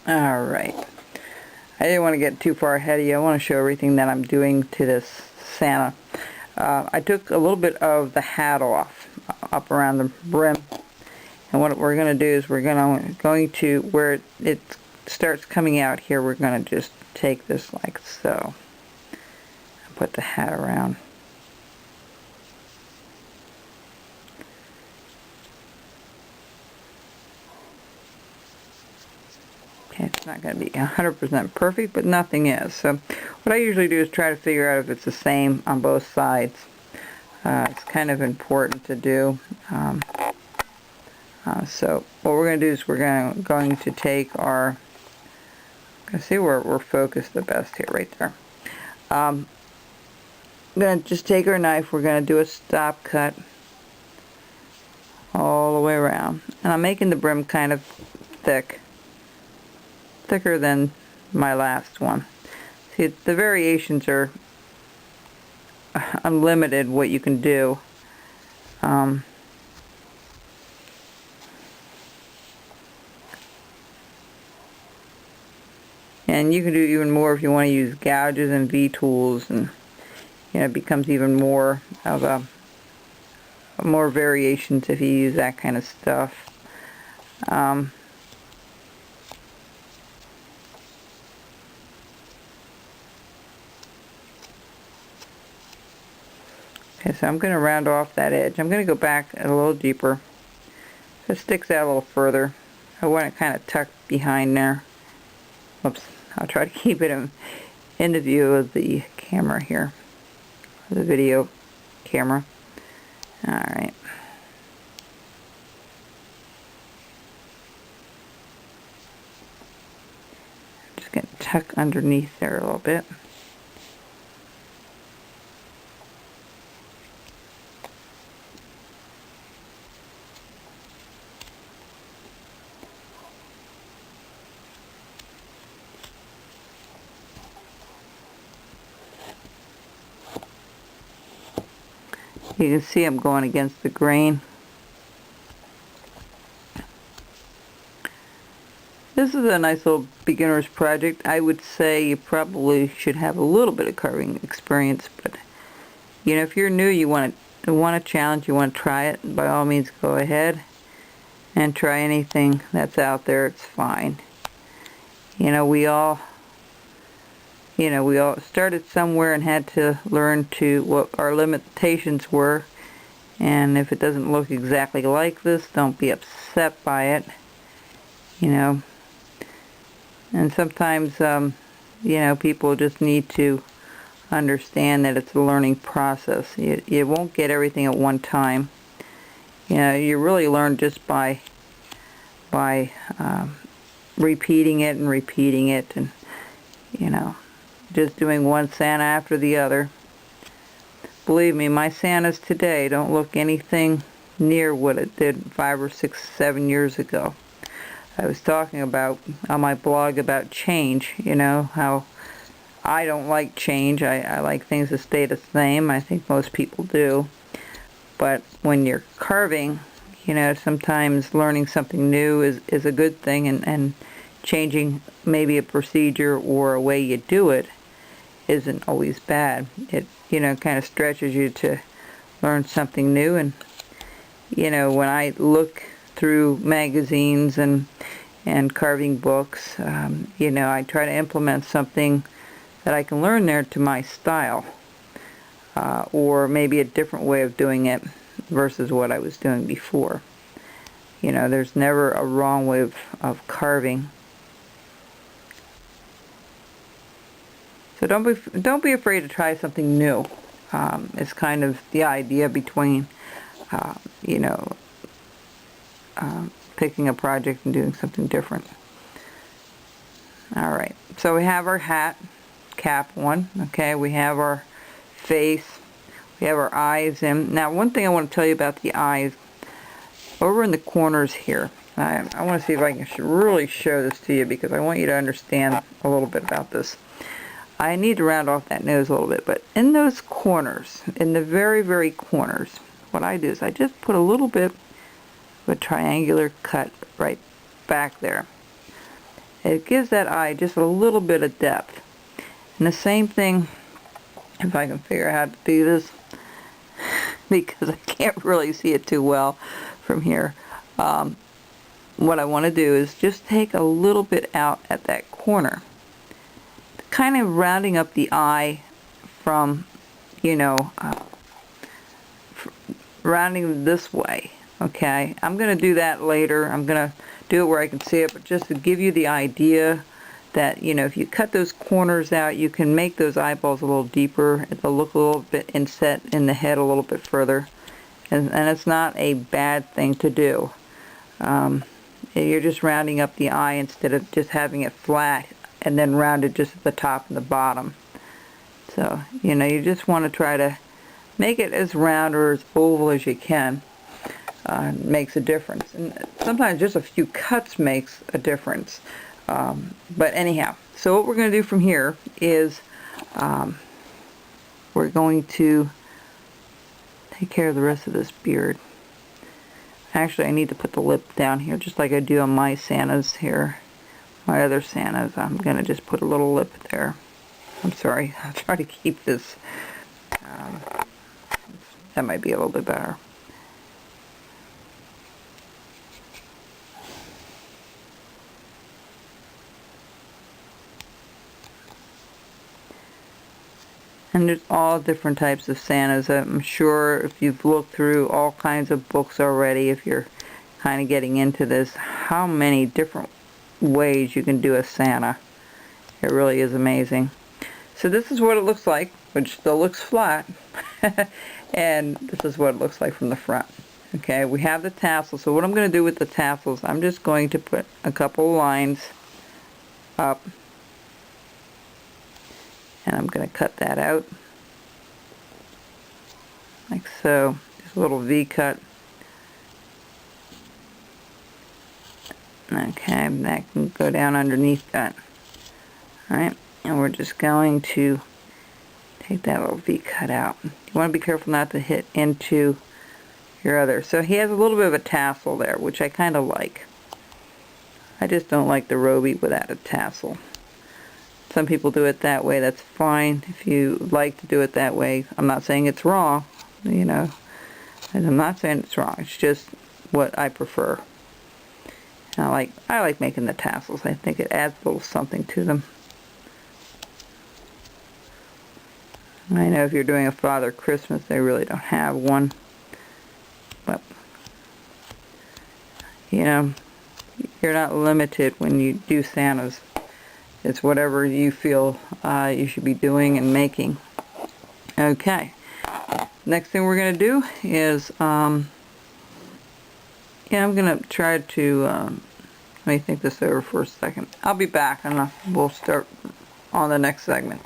Alright, I didn't want to get too far ahead of you. I want to show everything that I'm doing to this Santa. I took a little bit of the hat off up around the brim, and what we're going to do is we're going to where it starts coming out here, we're going to just take this like so and put the hat around. It's not going to be 100% perfect, but nothing is. So what I usually do is try to figure out if it's the same on both sides. It's kind of important to do. So what we're going to do is we're going to take our, see where we're focused the best here, right there. I'm going to just take our knife, we're going to do a stop cut all the way around. And I'm making the brim kind of thicker than my last one. See, the variations are unlimited what you can do. And you can do even more if you want to use gouges and V-tools, and it becomes even more of more variations if you use that kind of stuff. Okay, so I'm going to round off that edge. I'm going to go back a little deeper. So it sticks out a little further. I want it kind of tucked behind there. Oops, I'll try to keep it in the view of the camera here, the video camera. Alright. Just going to tuck underneath there a little bit. You can see I'm going against the grain. This is a nice little beginner's project. I would say you probably should have a little bit of carving experience, but if you're new, you want a challenge, you want to try it, by all means go ahead and try anything that's out there. It's fine. We all started somewhere and had to learn what our limitations were, and if it doesn't look exactly like this, don't be upset by it, and sometimes people just need to understand that it's a learning process. You won't get everything at one time. You really learn just by repeating it and just doing one Santa after the other. Believe me, my Santas today don't look anything near what it did 5 or 6, 7 years ago. I was talking about on my blog about change, how I don't like change. I like things to stay the same. I think most people do. But when you're carving, sometimes learning something new is a good thing, and changing maybe a procedure or a way you do it isn't always bad. It kind of stretches you to learn something new. And when I look through magazines and carving books, I try to implement something that I can learn there to my style, or maybe a different way of doing it versus what I was doing before. There's never a wrong way of carving. So don't be afraid to try something new. It's kind of the idea between, picking a project and doing something different. All right. So we have our hat, cap one. Okay. We have our face. We have our eyes in. Now, one thing I want to tell you about the eyes, over in the corners here. I want to see if I can really show this to you, because I want you to understand a little bit about this. I need to round off that nose a little bit, but in those corners, in the very, very corners, what I do is I just put a little bit of a triangular cut right back there. it gives that eye just a little bit of depth. And the same thing, if I can figure out how to do this, because I can't really see it too well from here. What I want to do is just take a little bit out at that corner, kind of rounding up the eye from, you know, rounding this way. Okay, I'm going to do that later. I'm going to do it where I can see it, but just to give you the idea that, you know, if you cut those corners out, you can make those eyeballs a little deeper. They'll look a little bit inset in the head a little bit further. And it's not a bad thing to do. You're just rounding up the eye instead of just having it flat and then rounded just at the top and the bottom. So, you know, you just want to try to make it as round or as oval as you can. Makes a difference. And sometimes just a few cuts makes a difference. But anyhow, so what we're going to do from here is we're going to take care of the rest of this beard. Actually, I need to put the lip down here just like I do on my Santas here. My other Santas, I'm going to just put a little lip there. I'm sorry, I'll try to keep this. That might be a little bit better. And there's all different types of Santas. I'm sure if you've looked through all kinds of books already, if you're kind of getting into this, how many different ways you can do a Santa. It really is amazing. So this is what it looks like, which still looks flat. And this is what it looks like from the front. Okay, we have the tassels. So what I'm going to do with the tassels, I'm just going to put a couple lines up. And I'm going to cut that out, like so, just a little V-cut. Okay, and that can go down underneath that. Alright, and we're just going to take that little V-cut out. You want to be careful not to hit into your other. So he has a little bit of a tassel there, which I kind of like. I just don't like the Roby without a tassel. Some people do it that way, that's fine. If you like to do it that way, I'm not saying it's wrong, you know. And I'm not saying it's wrong, it's just what I prefer. And I like making the tassels. I think it adds a little something to them. I know if you're doing a Father Christmas, they really don't have one. But, you know, you're not limited when you do Santas. It's whatever you feel you should be doing and making. Okay. Next thing we're going to do is, I'm going to try to, let me think this over for a second. I'll be back and we'll start on the next segment.